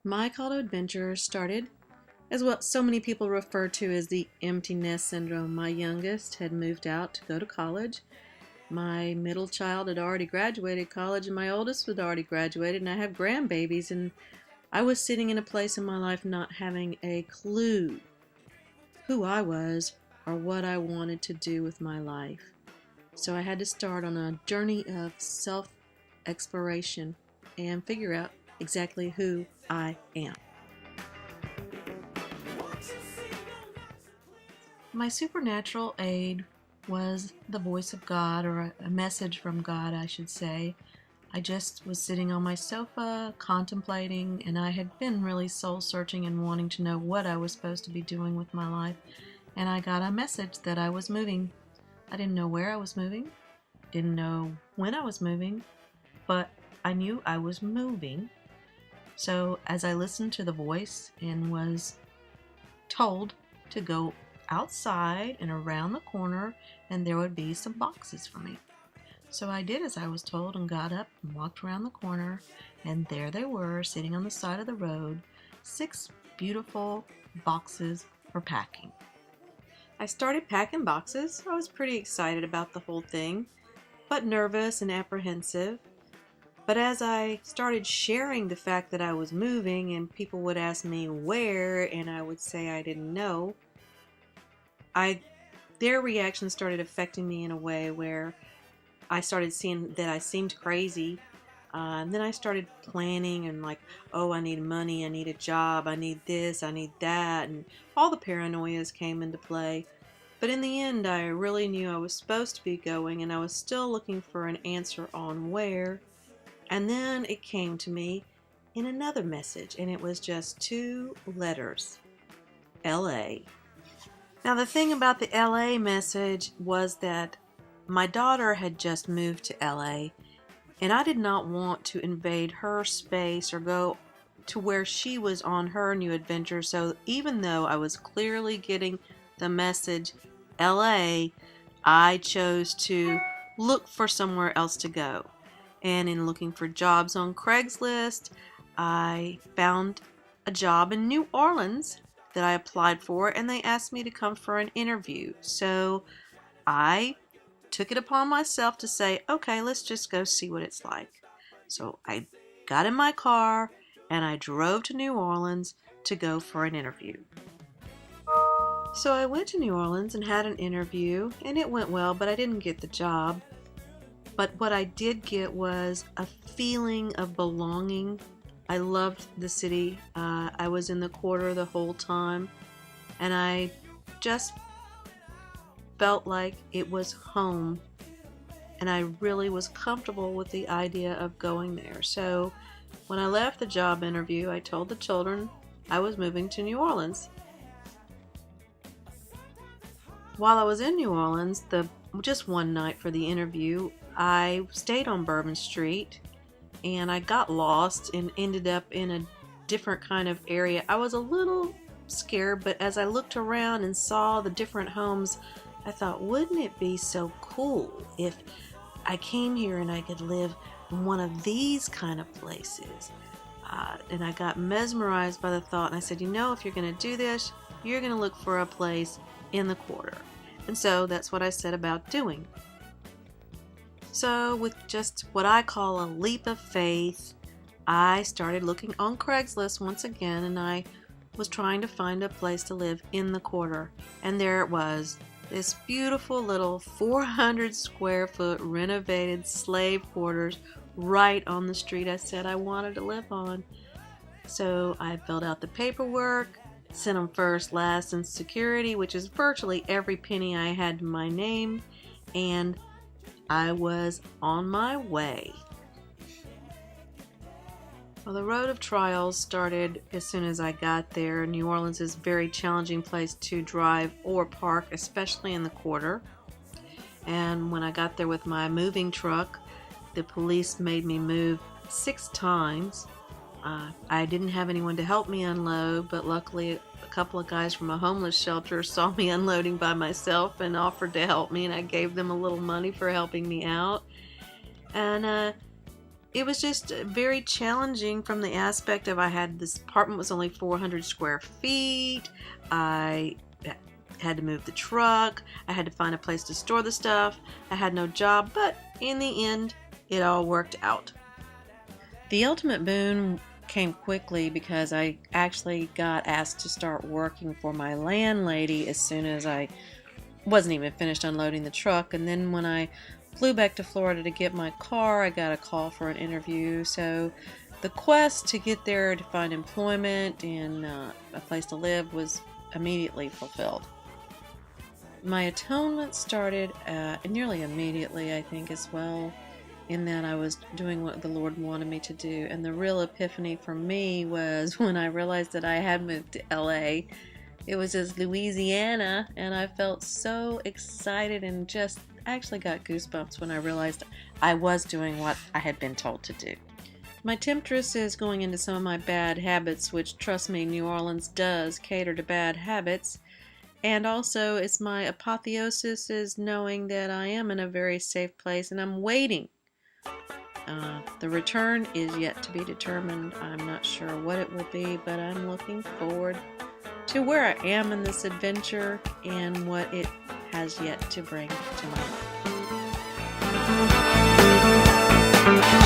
My call to adventure started as what so many people refer to as the empty nest syndrome. My youngest had moved out to go to college. My middle child had already graduated college, and my oldest had already graduated, and I have grandbabies, and I was sitting in a place in my life not having a clue who I was or what I wanted to do with my life. So I had to start on a journey of self-exploration and figure out exactly who I am. My supernatural aid was the voice of God, or a message from God, I should say. I just was sitting on my sofa, contemplating, and I had been really soul-searching and wanting to know what I was supposed to be doing with my life. And I got a message that I was moving. I didn't know where I was moving, didn't know when I was moving, but I knew I was moving. So as I listened to the voice and was told to go outside and around the corner, and there would be some boxes for me. So I did as I was told and got up and walked around the corner, and there they were sitting on the side of the road, 6 beautiful boxes for packing. I started packing boxes. I was pretty excited about the whole thing, but nervous and apprehensive. But as I started sharing the fact that I was moving and people would ask me where and I would say I didn't know, their reaction started affecting me in a way where I started seeing that I seemed crazy. And then I started planning and like, oh, I need money, I need a job, I need this, I need that, and all the paranoias came into play. But in the end, I really knew I was supposed to be going, and I was still looking for an answer on where. And then it came to me in another message, and it was just 2 letters, LA. Now the thing about the LA message was that my daughter had just moved to LA, and I did not want to invade her space or go to where she was on her new adventure. So even though I was clearly getting the message LA, I chose to look for somewhere else to go. And in looking for jobs on Craigslist, I found a job in New Orleans that I applied for, and they asked me to come for an interview. So I took it upon myself to say, okay, let's just go see what it's like. So I got in my car and I drove to New Orleans to go for an interview. So I went to New Orleans and had an interview, and it went well, but I didn't get the job. But what I did get was a feeling of belonging. I loved the city. I was in the quarter the whole time, and I just felt like it was home, and I really was comfortable with the idea of going there. So when I left the job interview, I told the children I was moving to New Orleans. While I was in New Orleans, just one night for the interview, I stayed on Bourbon Street, and I got lost and ended up in a different kind of area. I was a little scared, but as I looked around and saw the different homes, I thought, wouldn't it be so cool if I came here and I could live in one of these kind of places? And I got mesmerized by the thought, and I said, if you're going to do this, you're going to look for a place in the quarter. And so that's what I set about doing. So with just what I call a leap of faith, I started looking on Craigslist once again, and I was trying to find a place to live in the quarter. And there it was, this beautiful little 400 square foot renovated slave quarters right on the street I said I wanted to live on. So I filled out the paperwork, sent them first, last, and security, which is virtually every penny I had to my name, and I was on my way. Well, the road of trials started as soon as I got there. New Orleans is a very challenging place to drive or park, especially in the quarter. And when I got there with my moving truck, the police made me move 6 times. I didn't have anyone to help me unload, but luckily a couple of guys from a homeless shelter saw me unloading by myself and offered to help me, and I gave them a little money for helping me out. And it was just very challenging from the aspect of this apartment was only 400 square feet. I had to move the truck. I had to find a place to store the stuff. I had no job, but in the end, it all worked out. The ultimate boon came quickly because I actually got asked to start working for my landlady as soon as I wasn't even finished unloading the truck. And then when I flew back to Florida to get my car, I got a call for an interview. So the quest to get there to find employment and a place to live was immediately fulfilled. My atonement started nearly immediately, I think, as well, in that I was doing what the Lord wanted me to do. And the real epiphany for me was when I realized that I had moved to LA. It was as Louisiana, and I felt so excited and just actually got goosebumps when I realized I was doing what I had been told to do. My temptress is going into some of my bad habits, which, trust me, New Orleans does cater to bad habits. And also, it's my apotheosis is knowing that I am in a very safe place and I'm waiting. The return is yet to be determined. I'm not sure what it will be, but I'm looking forward to where I am in this adventure and what it has yet to bring to my life.